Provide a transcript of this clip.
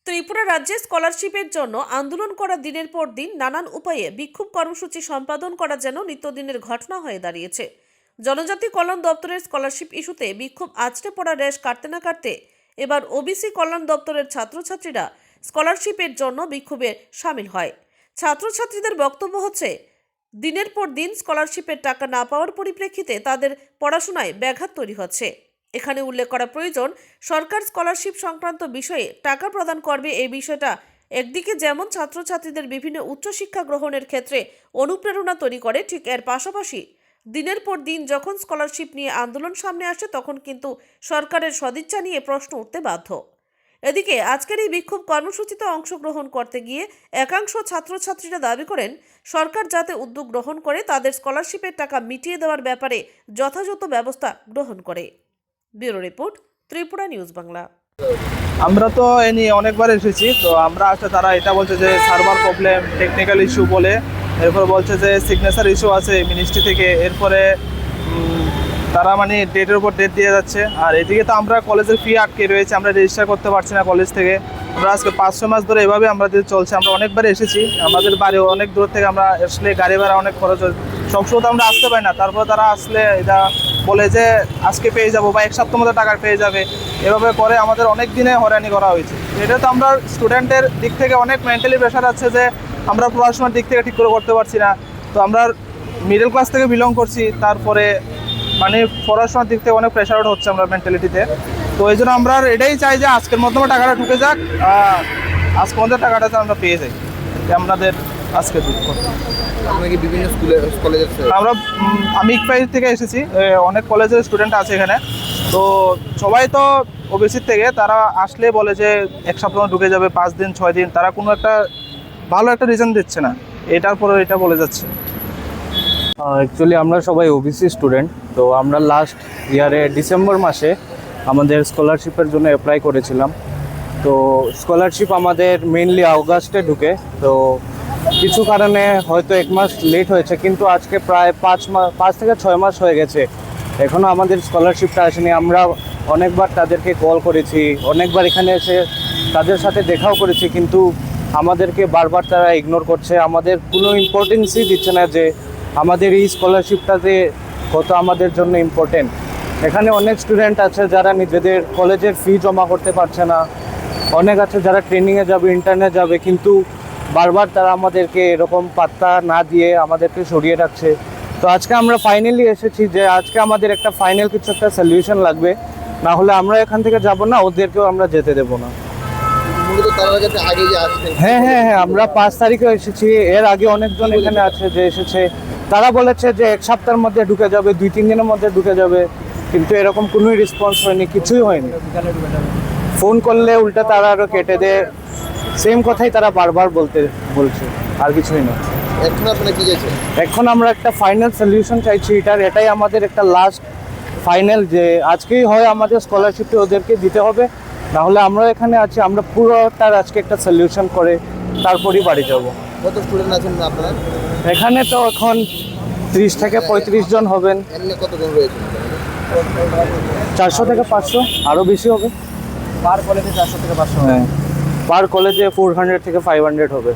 ত্রিপুরা রাজ্যে স্কলারশিপের জন্য আন্দোলন করা দিনের পর দিন নানান উপায়ে বিক্ষোভ কর্মসূচি সম্পাদন করা যেন নিত্যদিনের ঘটনা হয়ে দাঁড়িয়েছে। জনজাতি কল্যাণ দপ্তরের স্কলারশিপ ইস্যুতে বিক্ষোভ আছড়ে পড়া রেশ কাটতে না কাটতে এবার ওবিসি কল্যাণ দপ্তরের ছাত্রছাত্রীরা স্কলারশিপের জন্য বিক্ষোভে সামিল হয়। ছাত্রছাত্রীদের বক্তব্য হচ্ছে, দিনের পর দিন স্কলারশিপের টাকা না পাওয়ার পরিপ্রেক্ষিতে তাদের পড়াশোনায় ব্যাঘাত তৈরি হচ্ছে। এখানে উল্লেখ করা প্রয়োজন, সরকার স্কলারশিপ সংক্রান্ত বিষয়ে টাকা প্রদান করবে। এই বিষয়টা একদিকে যেমন ছাত্রছাত্রীদের বিভিন্ন উচ্চশিক্ষা গ্রহণের ক্ষেত্রে অনুপ্রেরণা তৈরি করে, ঠিক এর পাশাপাশি দিনের পর দিন যখন স্কলারশিপ নিয়ে আন্দোলন সামনে আসে তখন কিন্তু সরকারের সদিচ্ছা নিয়ে প্রশ্ন উঠতে বাধ্য। এদিকে আজকের এই বিক্ষোভ কর্মসূচিতে অংশগ্রহণ করতে গিয়ে একাংশ ছাত্রছাত্রীরা দাবি করেন, সরকার যাতে উদ্যোগ গ্রহণ করে তাদের স্কলারশিপের টাকা মিটিয়ে দেওয়ার ব্যাপারে যথাযথ ব্যবস্থা গ্রহণ করে। Bureau report, Tripura news Bangla. আমরা তো এ নিয়ে অনেকবার এসেছি, তো আমরা আসলে তারা এটা বলছে যে সার্ভার প্রবলেম, টেকনিক্যাল ইস্যু বলে, এরপর বলছে যে সিগনেচার ইস্যু আছে মিনিস্ট্রি থেকে, এরপরে তারা মানে ডেটের উপর ডেট দিয়ে যাচ্ছে। আর এদিকে তো আমরা কলেজের ফি আটকে রয়েছে, আমরা রেজিস্টার করতে পারছি না কলেজ থেকে। আমরা আজকে 5-6 মাস ধরে এভাবে আমাদের চলছে। আমরা অনেকবার এসেছি, আমাদের বাড়ি অনেক দূর থেকে, আমরা আসলে গাড়ি ভাড়া অনেক খরচ হয়, সবসময় তো আমরা আসতে পারি না। তারপর তারা আসলে এটা বলে যে আজকে পেয়ে যাবো বা 1 সপ্তাহ মধ্যে টাকা পেয়ে যাবে, এভাবে করে আমাদের অনেক দিনে হয়রানি করা হয়েছে। এটা তো আমরা স্টুডেন্টের দিক থেকে অনেক মেন্টালি প্রেশার আছে যে আমরা পড়াশোনার দিক থেকে ঠিক করে করতে পারছি না। তো আমরা মিডল ক্লাস থেকে বিলং করছি, তারপরে মানে পড়াশোনার দিক থেকে অনেক প্রেশার হচ্ছে আমরা মেন্টালিটিতে। তো এই জন্য আমরা এটাই চাই যে আজকের মাধ্যমে টাকাটা ঢুকে যাক, আজকের মধ্যে টাকাটা আমরা পেয়ে যাই, আমাদের আজকে দুঃখ। আপনারা কি বিভিন্ন কলেজের? আমি ইকপাই থেকে এসেছি, অনেক কলেজের স্টুডেন্ট আছে এখানে। তো সবাই তো ওবিসির থেকে, তারা আসলে বলে যে 1 সপ্তাহ ঢুকে যাবে, 5 দিন 6 দিন, তারা কোনো একটা ভালো একটা রিজন দিচ্ছে না, এটার পরে এটা বলে যাচ্ছে। অ্যাকচুয়ালি আমরা সবাই ওবিসি স্টুডেন্ট। তো আমরা লাস্ট ইয়ারে ডিসেম্বর মাসে আমাদের স্কলারশিপের জন্য অ্যাপ্লাই করেছিলাম। তো স্কলারশিপ আমাদের মেইনলি অগাস্টে ঢুকে, তো কিছু কারণে হয়তো 1 মাস লেট হয়েছে, কিন্তু আজকে প্রায় 5 থেকে 6 মাস হয়ে গেছে, এখনও আমাদের স্কলারশিপটা আসেনি। আমরা অনেকবার তাদেরকে কল করেছি, অনেকবার এখানে এসে তাদের সাথে দেখাও করেছি, কিন্তু আমাদেরকে বারবার তারা ইগনোর করছে, আমাদের কোনো ইম্পর্টেন্সই দিচ্ছে না যে আমাদের এই স্কলারশিপটা যে কত আমাদের জন্য ইম্পর্টেন্ট। এখানে অনেক স্টুডেন্ট আছে যারা নিজেদের কলেজের ফি জমা করতে পারছে না, অনেক আছে যারা ট্রেনিংয়ে যাবে, ইন্টার্নে যাবে, কিন্তু বারবার তারা আমাদেরকে এরকম পাত্তা না দিয়ে আমাদেরকে সরিয়ে রাখছে। তো আজকে আমরা ফাইনালি এসেছি যে আজকে আমাদের একটা ফাইনাল কিছু একটা সলিউশন লাগবে, না হলে আমরা এখান থেকে যাব না, ওদেরকেও আমরা যেতে দেবো না। হ্যাঁ, আমরা 5 তারিখে এসেছি, এর আগে অনেকজন এখানে আছে যে এসেছে, তারা বলেছে যে 1 সপ্তাহের মধ্যে ঢুকে যাবে, 2-3 দিনের মধ্যে ঢুকে যাবে, কিন্তু এরকম কোনোই রেসপন্স হয়নি, কিছুই হয়নি। ফোন করলে উল্টা তারা আরও কেটে দেয়, সেম কথাই তারা বারবার বলছে, আর কিছুই না। এখন আমরা একটা ফাইনাল সলিউশন চাইছি এটাই আমাদের একটা লাস্ট ফাইনাল, যে আজকেই হয় আমাদের স্কলারশিপটা ওদেরকে দিতে হবে, না হলে আমরা এখানে আছি, আমরা পুরোটার আজকে একটা সলিউশন করে তারপরই বাড়ি যাব। কত স্টুডেন্ট আছেন আপনারা এখানে? তো এখন 30 থেকে 35 জন হবেন। কতজন রয়েছে? 400 থেকে 500, আরও বেশি হবে। পার কলেজে 400 থেকে 500। হ্যাঁ, পার কলেজে 400 থেকে 500 হবে।